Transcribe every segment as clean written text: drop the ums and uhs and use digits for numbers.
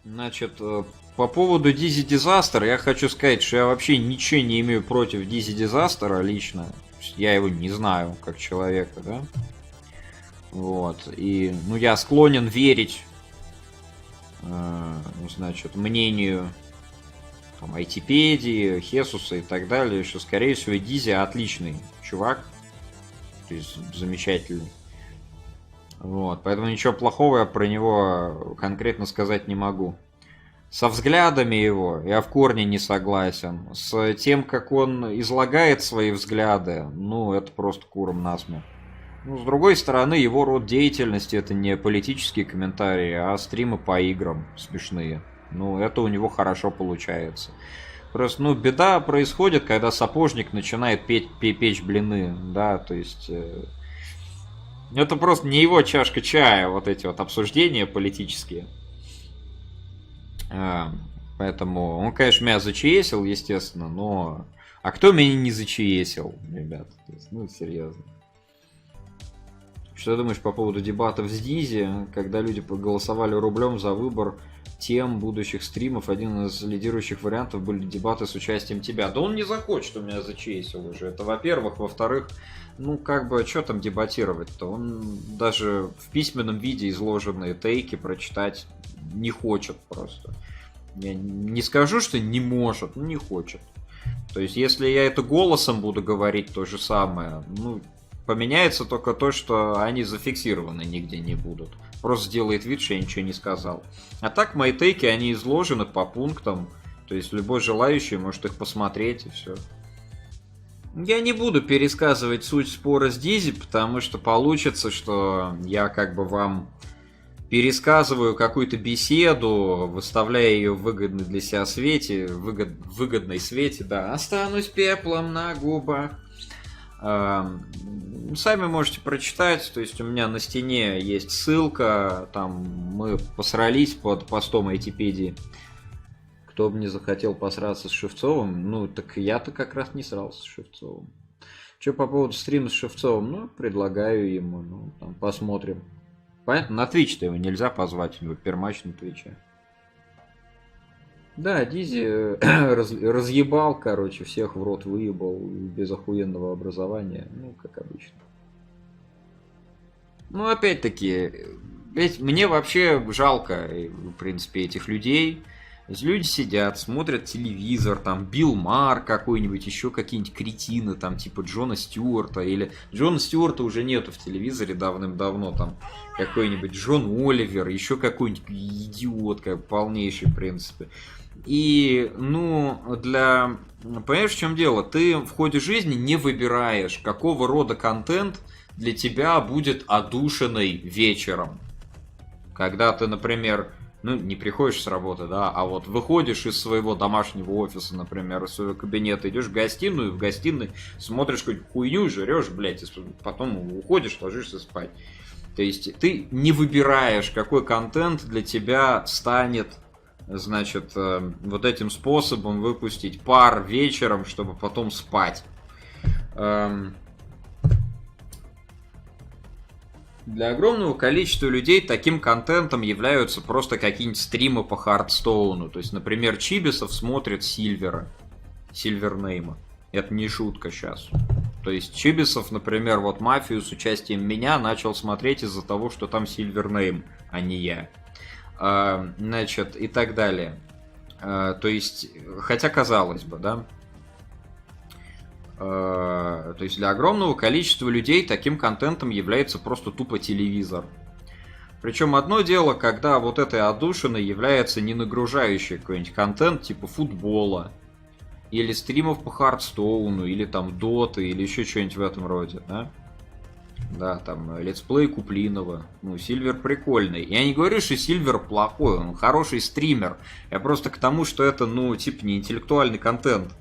Значит, по поводу DizzyDizaster я хочу сказать, что я вообще ничего не имею против DizzyDizaster лично. Я его не знаю как человека, да? Вот. И, ну, я склонен верить, значит, мнению там, айтипедии, Хесуса и так далее, что, скорее всего, Дизи отличный чувак. То есть, замечательный. Вот. Поэтому ничего плохого я про него конкретно сказать не могу. Со взглядами его я в корне не согласен. С тем, как он излагает свои взгляды, ну, это просто куром насмех. Ну, с другой стороны, его род деятельности это не политические комментарии, а стримы по играм смешные. Ну, это у него хорошо получается. Просто, ну, беда происходит, когда сапожник начинает печь блины, да, то есть... это просто не его чашка чая, вот эти вот обсуждения политические. Поэтому он, конечно, меня зачесил, естественно, но... А кто меня не зачесил, ребят? Ну, серьезно. Что ты думаешь по поводу дебатов с Дизи, когда люди проголосовали рублем за выбор тем будущих стримов? Один из лидирующих вариантов были дебаты с участием тебя. Да он не захочет у меня зачесил уже. Это во-первых. Во-вторых, ну как бы, что там дебатировать-то? Он даже в письменном виде изложенные тейки прочитать не хочет просто. Я не скажу, что не может, но не хочет. То есть, если я это голосом буду говорить, то же самое, ну, поменяется только то, что они зафиксированы нигде не будут. Просто сделает вид, что я ничего не сказал. А так, мои тейки, они изложены по пунктам. То есть, любой желающий может их посмотреть и все. Я не буду пересказывать суть спора с Дизи, потому что получится, что я как бы вам пересказываю какую-то беседу, выставляя ее в выгодной для себя свете, выгодной свете, да, останусь пеплом на губах. Сами можете прочитать, то есть у меня на стене есть ссылка, там мы посрались под постом айтипедии. Кто бы не захотел посраться с Шевцовым, ну так я-то как раз не срался с Шевцовым. Что по поводу стрима с Шевцовым, ну предлагаю ему, ну там посмотрим. Понятно, на Twitch-то его нельзя позвать, у него пермач на Твиче. Да, Дизи разъебал, короче, всех в рот выебал без охуенного образования, ну, как обычно. Ну, опять-таки, ведь мне вообще жалко, в принципе, этих людей. Люди сидят, смотрят телевизор, там, Билл Мар какой-нибудь, еще какие-нибудь кретины, там, типа Джона Стюарта, или Джона Стюарта уже нету в телевизоре давным-давно, там, какой-нибудь Джон Оливер, еще какой-нибудь идиот, как полнейший, в принципе. И, ну, понимаешь, в чем дело? Ты в ходе жизни не выбираешь, какого рода контент для тебя будет одушенный вечером. Когда ты, например, ну, не приходишь с работы, да, а вот выходишь из своего домашнего офиса, например, из своего кабинета, идешь в гостиную, в гостиной смотришь какую-нибудь хуйню, жрешь, блядь, и потом уходишь, ложишься спать. То есть ты не выбираешь, какой контент для тебя станет, значит, вот этим способом выпустить пар вечером, чтобы потом спать. Для огромного количества людей таким контентом являются просто какие-нибудь стримы по Хардстоуну. То есть, например, Чибисов смотрит Сильвера, Сильвернейма. Это не шутка сейчас. То есть Чибисов, например, вот Мафию с участием меня начал смотреть из-за того, что там Сильвернейм, а не я. Значит, и так далее. То есть, хотя казалось бы, да. То есть для огромного количества людей таким контентом является просто тупо телевизор. Причем одно дело, когда вот этой отдушиной является не нагружающий какой-нибудь контент типа футбола, или стримов по Хардстоуну, или там Доты, или еще что-нибудь в этом роде, да? Да, там летсплей Куплинова. Ну, Сильвер прикольный. Я не говорю, что Сильвер плохой, он хороший стример. Я просто к тому, что это, ну, типа не интеллектуальный контент.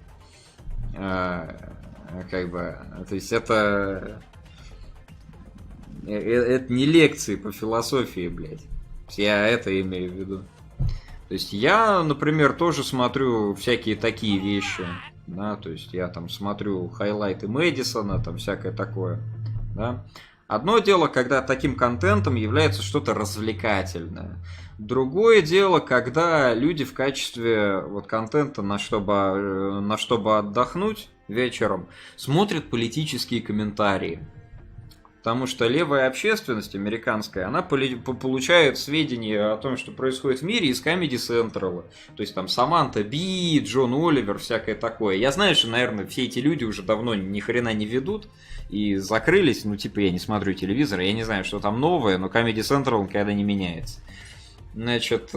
Как бы, то есть это не лекции по философии, блядь. Я это имею в виду. То есть я, например, тоже смотрю всякие такие вещи, да, то есть я там смотрю хайлайты Мэдисона, там всякое такое, да. Одно дело, когда таким контентом является что-то развлекательное. Другое дело, когда люди в качестве вот контента на чтобы отдохнуть вечером смотрят политические комментарии. Потому что левая общественность американская, она получает сведения о том, что происходит в мире из Comedy Central. То есть там Саманта Би, Джон Оливер, всякое такое. Я знаю, что, наверное, все эти люди уже давно ни хрена не ведут и закрылись. Ну, типа, я не смотрю телевизор, я не знаю, что там новое, но Comedy Central он никогда не меняется. Значит,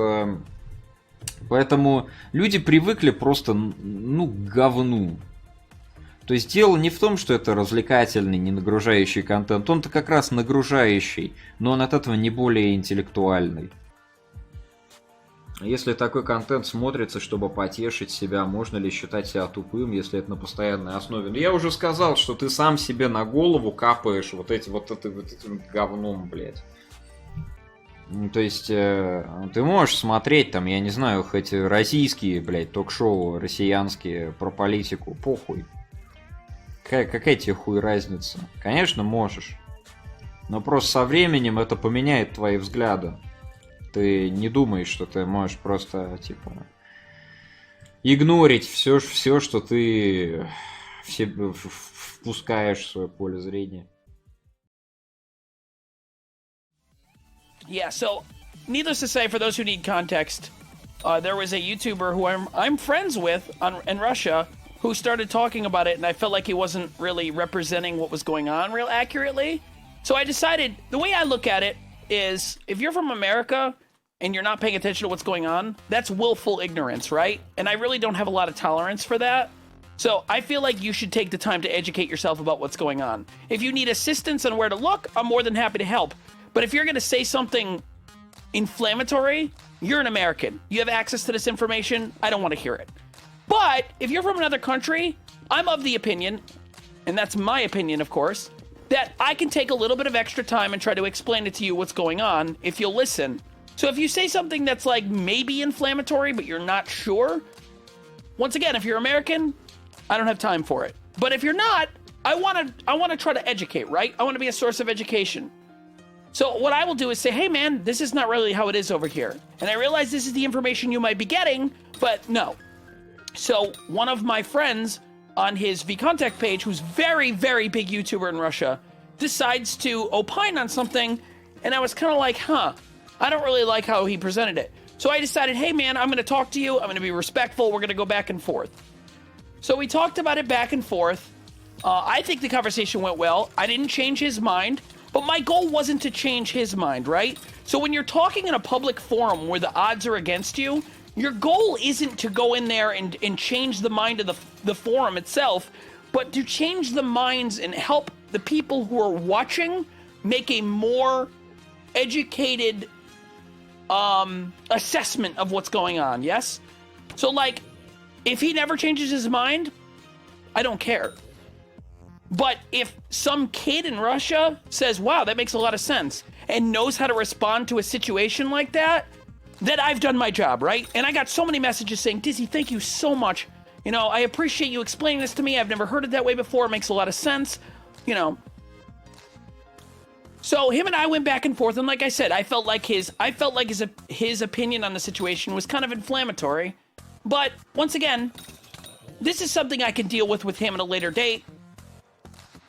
поэтому люди привыкли просто, ну, к говну. То есть дело не в том, что это развлекательный, не нагружающий контент. Он-то как раз нагружающий, но он от этого не более интеллектуальный. Если такой контент смотрится, чтобы потешить себя, можно ли считать себя тупым, если это на постоянной основе? Ну, я уже сказал, что ты сам себе на голову капаешь вот этим говном, блядь. То есть, ты можешь смотреть там, я не знаю, хоть российские, блядь, ток-шоу россиянские про политику, похуй. Какая тебе хуй разница? Конечно, можешь. Но просто со временем это поменяет твои взгляды. Ты не думаешь, что ты можешь просто, типа, игнорить все, что ты впускаешь в свое поле зрения. Yeah, so, needless to say, for those who need context, there was a YouTuber who I'm friends with in Russia who started talking about it, and I felt like he wasn't really representing what was going on real accurately. So I decided, the way I look at it is, if you're from America and you're not paying attention to what's going on, that's willful ignorance, right? And I really don't have a lot of tolerance for that. So I feel like you should take the time to educate yourself about what's going on. If you need assistance on where to look, I'm more than happy to help. But if you're going to say something inflammatory, you're an American. You have access to this information. I don't want to hear it. But if you're from another country, I'm of the opinion, and that's my opinion, of course, that I can take a little bit of extra time and try to explain it to you what's going on if you'll listen. So if you say something that's like maybe inflammatory, but you're not sure, once again, if you're American, I don't have time for it. But if you're not, I want to try to educate, right? I want to be a source of education. So what I will do is say, hey man, this is not really how it is over here. And I realize this is the information you might be getting, but no. So one of my friends on his VKontakte page, who's very, very big YouTuber in Russia, decides to opine on something, and I was kind of like, I don't really like how he presented it. So I decided, hey man, I'm going to talk to you, I'm going to be respectful, we're going to go back and forth. So we talked about it back and forth. I think the conversation went well. I didn't change his mind, but my goal wasn't to change his mind, right? So when you're talking in a public forum where the odds are against you, your goal isn't to go in there and change the mind of the forum itself, but to change the minds and help the people who are watching make a more educated assessment of what's going on, yes? So, like, if he never changes his mind, I don't care. But if some kid in Russia says, wow, that makes a lot of sense, and knows how to respond to a situation like that, then I've done my job, right? And I got so many messages saying, Dizzy, thank you so much. You know, I appreciate you explaining this to me. I've never heard it that way before. It makes a lot of sense, you know. So him and I went back and forth, and like I said, I felt like his opinion on the situation was kind of inflammatory. But once again, this is something I can deal with him at a later date,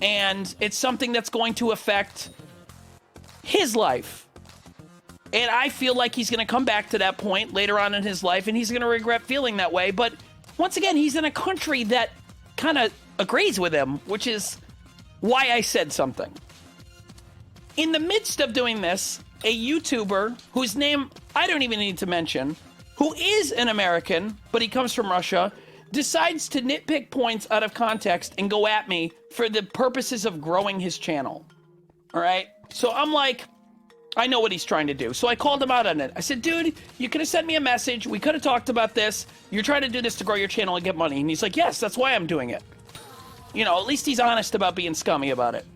and it's something that's going to affect his life. And I feel like he's going to come back to that point later on in his life, and he's going to regret feeling that way. But once again, he's in a country that kind of agrees with him, which is why I said something. In the midst of doing this, a YouTuber whose name I don't even need to mention, who is an American, but he comes from Russia, decides to nitpick points out of context and go at me for the purposes of growing his channel. All right? So I'm like, I know what he's trying to do. So I called him out on it. I said, dude, you could have sent me a message. We could have talked about this. You're trying to do this to grow your channel and get money. And he's like, yes, that's why I'm doing it. You know, at least he's honest about being scummy about it.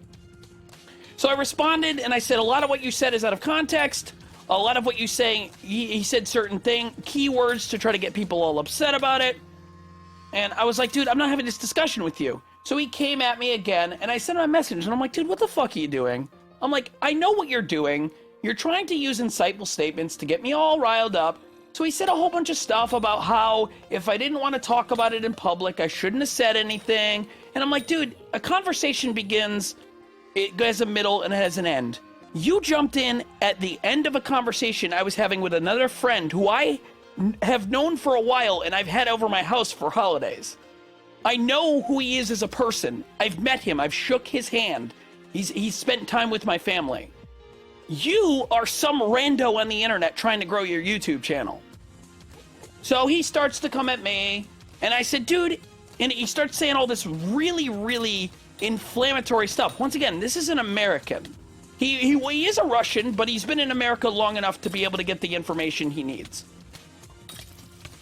So I responded and I said, a lot of what you said is out of context. A lot of what you say, he said certain keywords to try to get people all upset about it. And I was like, dude, I'm not having this discussion with you. So he came at me again and I sent him a message and I'm like, dude, what the fuck are you doing? I'm like, I know what you're doing. You're trying to use insightful statements to get me all riled up. So he said a whole bunch of stuff about how if I didn't want to talk about it in public, I shouldn't have said anything. And I'm like, dude, a conversation begins, it has a middle and it has an end. You jumped in at the end of a conversation I was having with another friend who I have known for a while and I've had over my house for holidays. I know who he is as a person. I've met him. I've shook his hand. He's spent time with my family. You are some rando on the internet trying to grow your YouTube channel. So he starts to come at me, and I said, dude, and he starts saying all this really, really inflammatory stuff. Once again, this is an American. He is a Russian, but he's been in America long enough to be able to get the information he needs.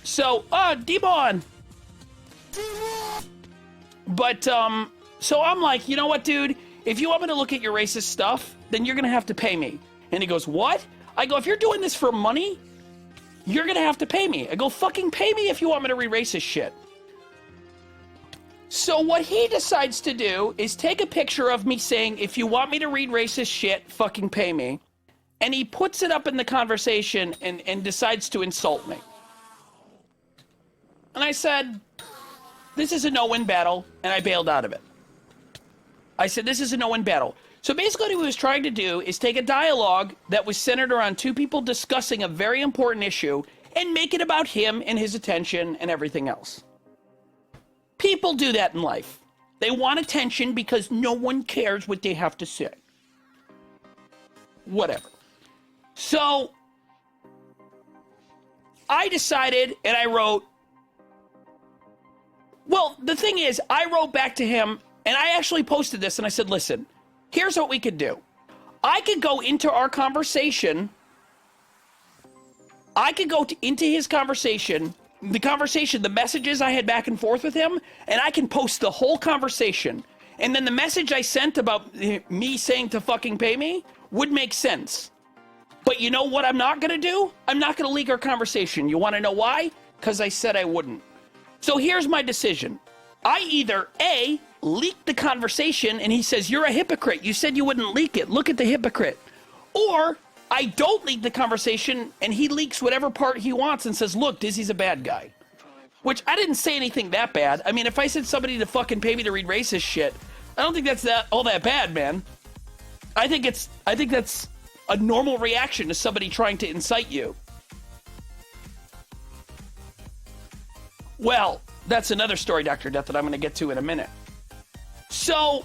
So, Debon. But, so I'm like, you know what, dude? If you want me to look at your racist stuff, then you're gonna have to pay me. And he goes, what? I go, if you're doing this for money, you're gonna have to pay me. I go, fucking pay me if you want me to read racist shit. So what he decides to do is take a picture of me saying, if you want me to read racist shit, fucking pay me. And he puts it up in the conversation and decides to insult me. And I said, this is a no-win battle, and I bailed out of it. I said, this is a no-win battle. So basically what he was trying to do is take a dialogue that was centered around two people discussing a very important issue and make it about him and his attention and everything else. People do that in life. They want attention because no one cares what they have to say. Whatever. So I decided and I wrote, well, the thing is, I wrote back to him and I actually posted this and I said, listen, here's what we could do. I could go into our conversation. I could go into his conversation, the messages I had back and forth with him, and I can post the whole conversation. And then the message I sent about me saying to fucking pay me would make sense. But you know what I'm not going to do? I'm not going to leak our conversation. You want to know why? Because I said I wouldn't. So here's my decision. I either A, leak the conversation and he says, you're a hypocrite. You said you wouldn't leak it. Look at the hypocrite. Or I don't leak the conversation and he leaks whatever part he wants and says, look, Dizzy's a bad guy. Which I didn't say anything that bad. I mean, if I said somebody to fucking pay me to read racist shit, I don't think that's all that bad, man. I think that's a normal reaction to somebody trying to incite you. Well, that's another story, Dr. Death, that I'm going to get to in a minute. So,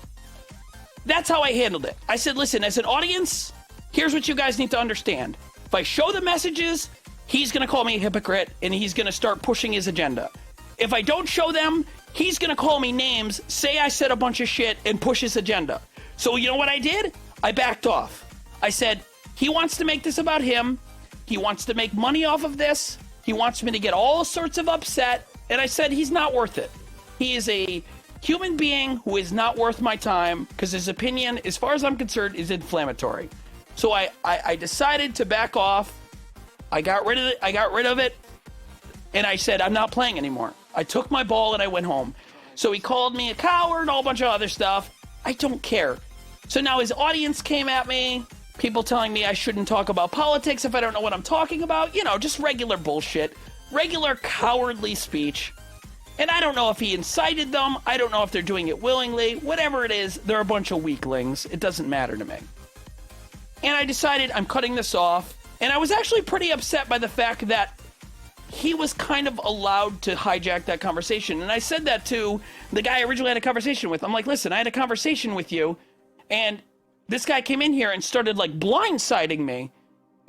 that's how I handled it. I said, listen, as an audience, here's what you guys need to understand. If I show the messages, he's going to call me a hypocrite, and he's going to start pushing his agenda. If I don't show them, he's going to call me names, say I said a bunch of shit, and push his agenda. So, you know what I did? I backed off. I said, he wants to make this about him. He wants to make money off of this. He wants me to get all sorts of upset. And I said, he's not worth it. He is a human being who is not worth my time because his opinion, as far as I'm concerned, is inflammatory. So I decided to back off. I got rid of it. And I said, I'm not playing anymore. I took my ball and I went home. So he called me a coward and a whole bunch of other stuff. I don't care. So now his audience came at me. People telling me I shouldn't talk about politics if I don't know what I'm talking about. You know, just regular bullshit. Regular cowardly speech. And I don't know if he incited them. I don't know if they're doing it willingly. Whatever it is, they're a bunch of weaklings. It doesn't matter to me. And I decided I'm cutting this off. And I was actually pretty upset by the fact that he was kind of allowed to hijack that conversation. And I said that to the guy I originally had a conversation with. I'm like, listen, I had a conversation with you. And this guy came in here and started like blindsiding me.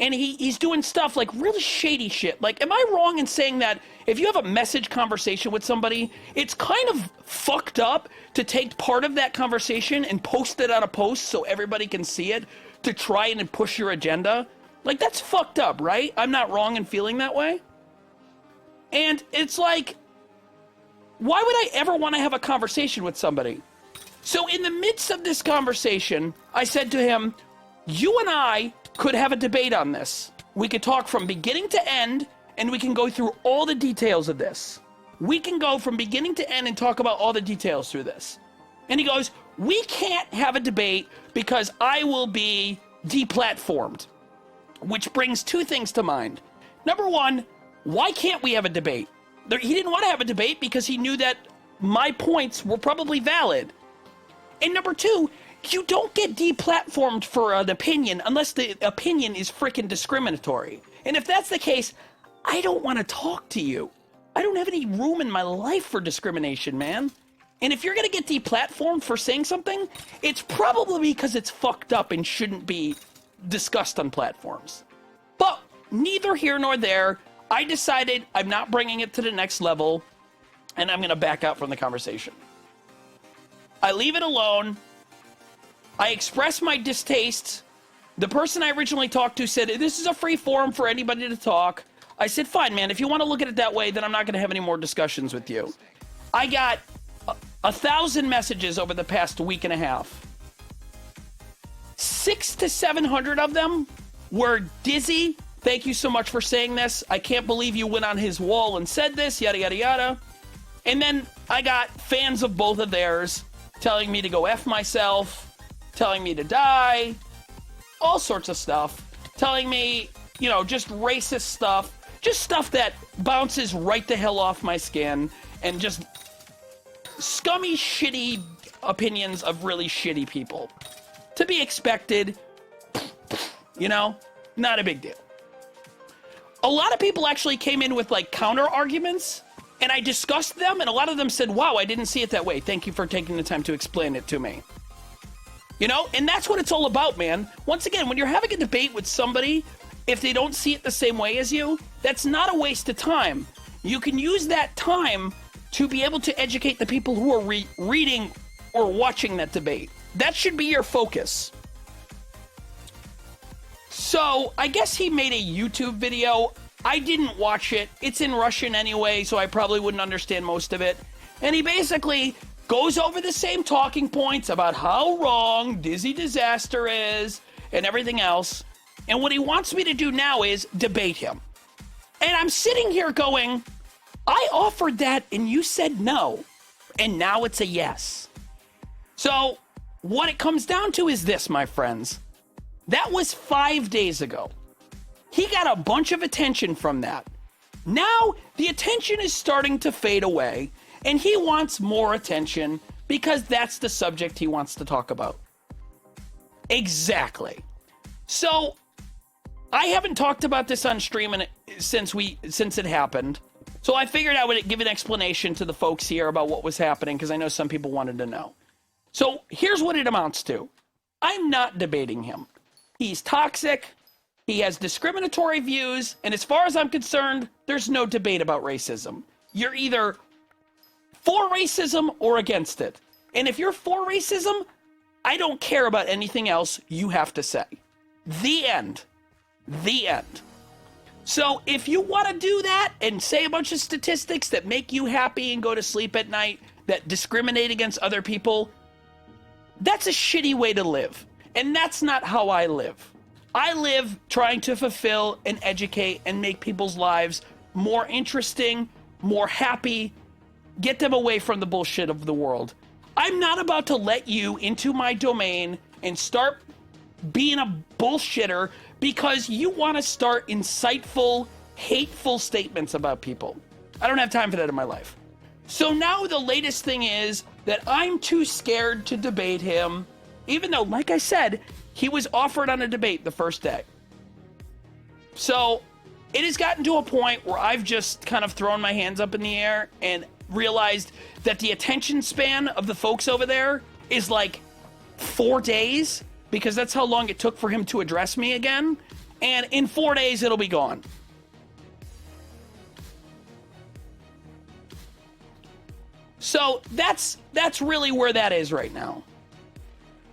And he's doing stuff like really shady shit. Like, am I wrong in saying that if you have a message conversation with somebody, it's kind of fucked up to take part of that conversation and post it on a post so everybody can see it to try and push your agenda? Like, that's fucked up, right? I'm not wrong in feeling that way. And it's like, why would I ever want to have a conversation with somebody? So in the midst of this conversation, I said to him, you and I could have a debate on this. We could talk from beginning to end, and we can go through all the details of this. We can go from beginning to end and talk about all the details through this. And he goes, we can't have a debate because I will be deplatformed. Which brings two things to mind. Number one, why can't we have a debate? He didn't want to have a debate because he knew that my points were probably valid. And number two, you don't get deplatformed for an opinion unless the opinion is freaking discriminatory. And if that's the case, I don't want to talk to you. I don't have any room in my life for discrimination, man. And if you're going to get deplatformed for saying something, it's probably because it's fucked up and shouldn't be discussed on platforms. But neither here nor there. I decided I'm not bringing it to the next level, and I'm going to back out from the conversation. I leave it alone. I express my distaste. The person I originally talked to said, this is a free forum for anybody to talk. I said, fine, man, if you want to look at it that way, then I'm not going to have any more discussions with you. I got 1,000 messages over the past week and a half. 600 to 700 of them were Dizzy. Thank you so much for saying this. I can't believe you went on his wall and said this, yada, yada, yada. And then I got fans of both of theirs telling me to go F myself, telling me to die, all sorts of stuff, telling me, you know, just racist stuff, just stuff that bounces right the hell off my skin, and just scummy, shitty opinions of really shitty people. To be expected, you know, not a big deal. A lot of people actually came in with like counter arguments, and I discussed them, and a lot of them said, wow, I didn't see it that way. Thank you for taking the time to explain it to me. You know, and that's what it's all about, man. Once again, when you're having a debate with somebody, if they don't see it the same way as you, that's not a waste of time. You can use that time to be able to educate the people who are reading or watching that debate. That should be your focus. So, I guess he made a YouTube video. I didn't watch it. It's in Russian anyway, so I probably wouldn't understand most of it. And he basically goes over the same talking points about how wrong DizzyDizaster is and everything else. And what he wants me to do now is debate him. And I'm sitting here going, I offered that and you said no. And now it's a yes. So, what it comes down to is this, my friends. That was 5 days ago. He got a bunch of attention from that. Now, the attention is starting to fade away, and he wants more attention because that's the subject he wants to talk about. Exactly. So, I haven't talked about this on stream since it happened. So I figured I would give an explanation to the folks here about what was happening, because I know some people wanted to know. So here's what it amounts to. I'm not debating him. He's toxic. He has discriminatory views. And as far as I'm concerned, there's no debate about racism. You're either for racism or against it. And if you're for racism, I don't care about anything else you have to say. The end. The end. So if you want to do that and say a bunch of statistics that make you happy and go to sleep at night, that discriminate against other people, that's a shitty way to live. And that's not how I live. I live trying to fulfill and educate and make people's lives more interesting, more happy, get them away from the bullshit of the world. I'm not about to let you into my domain and start being a bullshitter because you want to start insightful, hateful statements about people. I don't have time for that in my life. So now the latest thing is that I'm too scared to debate him, even though, like I said, he was offered on a debate the first day. So it has gotten to a point where I've just kind of thrown my hands up in the air and realized that the attention span of the folks over there is like 4 days, because that's how long it took for him to address me again. And in 4 days, it'll be gone. So that's really where that is right now.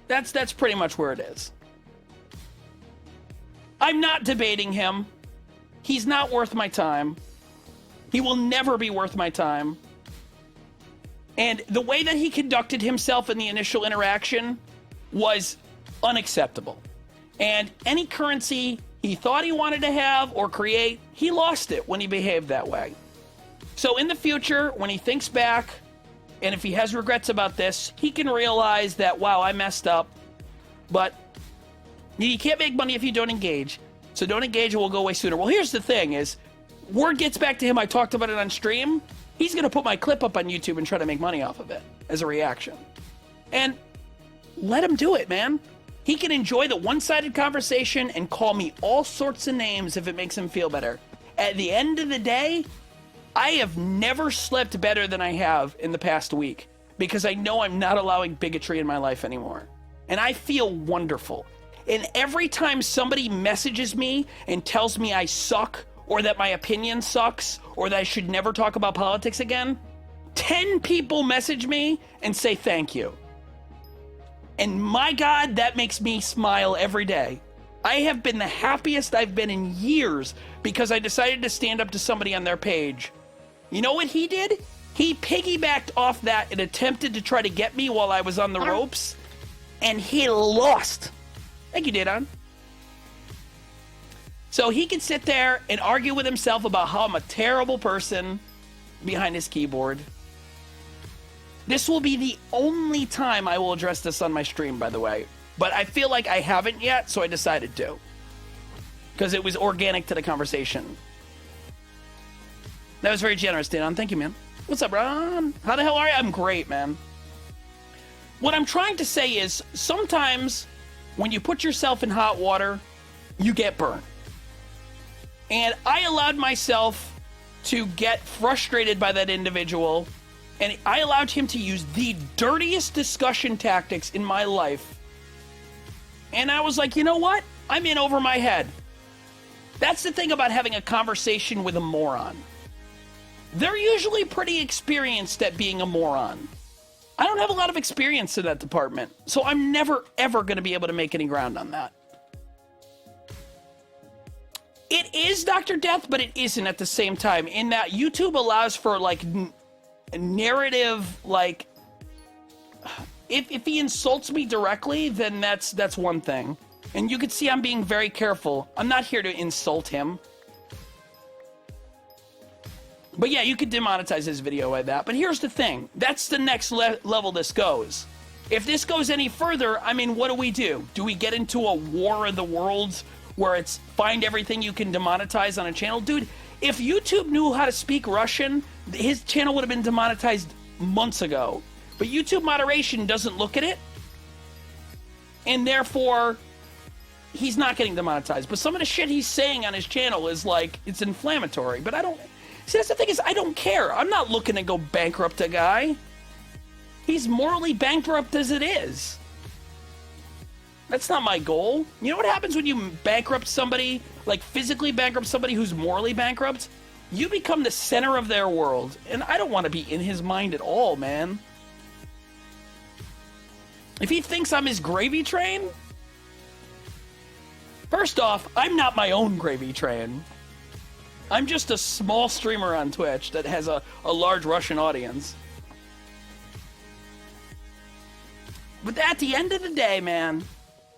That's pretty much where it is. I'm not debating him. He's not worth my time. He will never be worth my time. And the way that he conducted himself in the initial interaction was unacceptable. And any currency he thought he wanted to have or create, he lost it when he behaved that way. So in the future, when he thinks back, And if he has regrets about this, he can realize that, wow, I messed up. But you can't make money if you don't engage. So don't engage, and we'll go away sooner. Well, here's the thing is, word gets back to him, I talked about it on stream, he's going to put my clip up on YouTube and try to make money off of it as a reaction. And let him do it, man. He can enjoy the one-sided conversation and call me all sorts of names if it makes him feel better. At the end of the day, I have never slept better than I have in the past week because I know I'm not allowing bigotry in my life anymore. And I feel wonderful. And every time somebody messages me and tells me I suck, or that my opinion sucks, or that I should never talk about politics again, 10 people message me and say thank you. And my God, that makes me smile every day. I have been the happiest I've been in years because I decided to stand up to somebody on their page. You know what he did? He piggybacked off that and attempted to try to get me while I was on the ropes, and he lost. Thank you, Didon. So he can sit there and argue with himself about how I'm a terrible person behind his keyboard. This will be the only time I will address this on my stream, by the way. But I feel like I haven't yet, so I decided to. Because it was organic to the conversation. That was very generous, Didon. Thank you, man. What's up, Ron? How the hell are you? I'm great, man. What I'm trying to say is, sometimes when you put yourself in hot water, you get burned. And I allowed myself to get frustrated by that individual, and I allowed him to use the dirtiest discussion tactics in my life. And I was like, you know what? I'm in over my head. That's the thing about having a conversation with a moron. They're usually pretty experienced at being a moron. I don't have a lot of experience in that department, so I'm never, ever going to be able to make any ground on that. It is Dr. Death, but it isn't at the same time, in that YouTube allows for, like, narrative, like, if he insults me directly, then that's one thing. And you can see I'm being very careful. I'm not here to insult him. But yeah, you could demonetize his video like that. But here's the thing. That's the next level this goes. If this goes any further, I mean, what do? Do we get into a war of the worlds where it's find everything you can demonetize on a channel? Dude, if YouTube knew how to speak Russian, his channel would have been demonetized months ago. But YouTube moderation doesn't look at it. And therefore, he's not getting demonetized. But some of the shit he's saying on his channel is like, it's inflammatory. But I don't... See, that's the thing is, I don't care. I'm not looking to go bankrupt a guy. He's morally bankrupt as it is. That's not my goal. You know what happens when you bankrupt somebody, like physically bankrupt somebody who's morally bankrupt? You become the center of their world. And I don't want to be in his mind at all, man. If he thinks I'm his gravy train... First off, I'm not my own gravy train. I'm just a small streamer on Twitch that has a large Russian audience. But at the end of the day, man,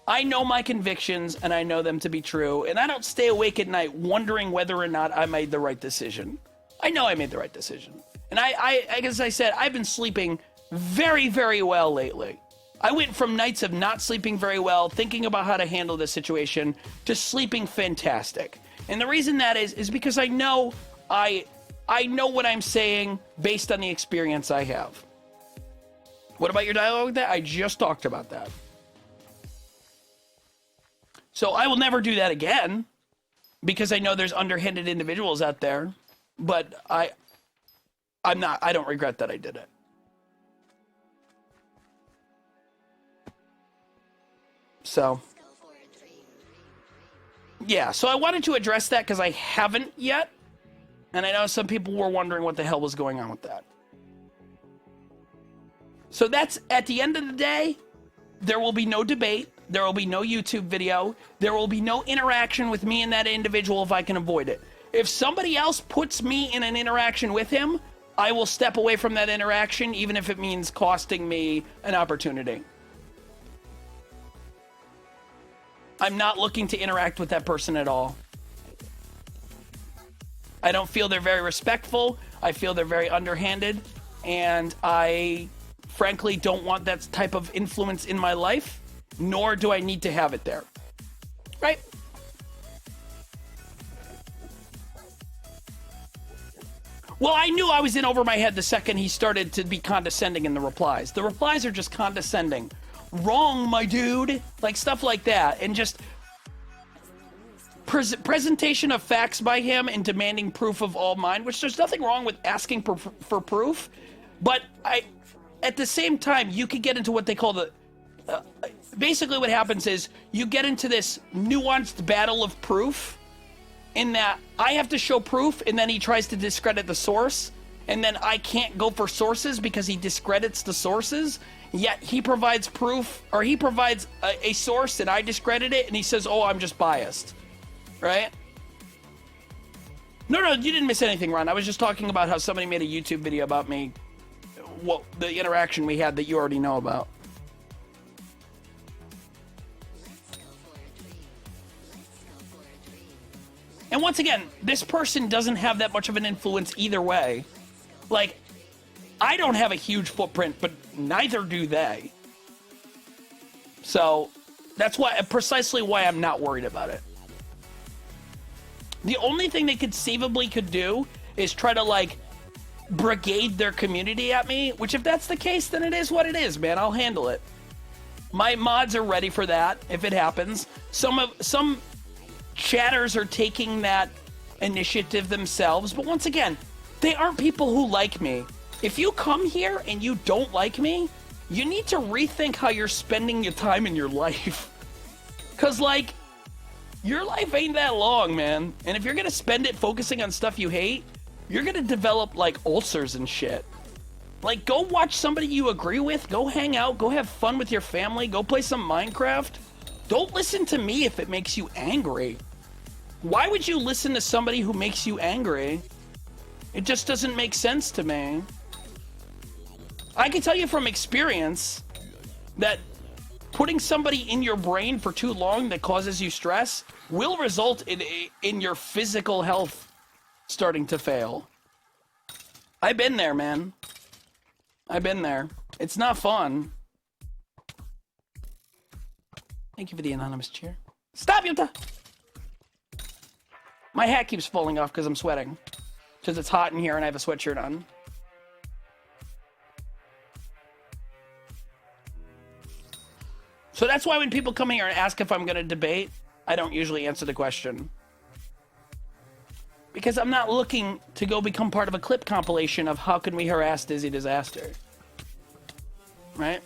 I know my convictions and I know them to be true. And I don't stay awake at night wondering whether or not I made the right decision. I know I made the right decision. And I as I said, I've been sleeping very, very well lately. I went from nights of not sleeping very well, thinking about how to handle this situation, to sleeping fantastic. And the reason that is because I know what I'm saying based on the experience I have. What about your dialogue with that? I just talked about that. So I will never do that again because I know there's underhanded individuals out there, but I don't regret that I did it. So, yeah, so I wanted to address that because I haven't yet. And I know some people were wondering what the hell was going on with that. So that's, at the end of the day, there will be no debate. There will be no YouTube video. There will be no interaction with me and that individual if I can avoid it. If somebody else puts me in an interaction with him, I will step away from that interaction, even if it means costing me an opportunity. I'm not looking to interact with that person at all. I don't feel they're very respectful. I feel they're very underhanded. and I frankly don't want that type of influence in my life, nor do I need to have it there. Right? Well, I knew I was in over my head the second he started to be condescending in the replies. The replies are just condescending. Wrong, my dude. Like, stuff like that. And just presentation of facts by him and demanding proof of all mine, which there's nothing wrong with asking for proof. But at the same time, you could get into what they call the... basically what happens is you get into this nuanced battle of proof, in that I have to show proof, and then he tries to discredit the source, and then I can't go for sources because he discredits the sources, yet he provides proof, or he provides a source and I discredit it, and he says, oh, I'm just biased. Right? No, you didn't miss anything, Ron. I was just talking about how somebody made a YouTube video about me, what the interaction we had that you already know about. And once again, this person doesn't have that much of an influence either way. Like, I don't have a huge footprint, but neither do they. So, that's precisely why I'm not worried about it. The only thing they conceivably could do is try to, like, brigade their community at me, which if that's the case, then it is what it is, man. I'll handle it. My mods are ready for that, if it happens. Some chatters are taking that initiative themselves, but once again, they aren't people who like me. If you come here and you don't like me, you need to rethink how you're spending your time in your life. Cause like, your life ain't that long, man. And if you're gonna spend it focusing on stuff you hate, you're gonna develop like ulcers and shit. Like, go watch somebody you agree with, go hang out, go have fun with your family, go play some Minecraft. Don't listen to me if it makes you angry. Why would you listen to somebody who makes you angry? It just doesn't make sense to me. I can tell you from experience that putting somebody in your brain for too long that causes you stress will result in your physical health starting to fail. I've been there, man. I've been there. It's not fun. Thank you for the anonymous cheer. Stop, Yuta! My hat keeps falling off because I'm sweating. Because it's hot in here and I have a sweatshirt on. So that's why when people come here and ask if I'm going to debate, I don't usually answer the question. Because I'm not looking to go become part of a clip compilation of how can we harass DizzyDizaster. Right?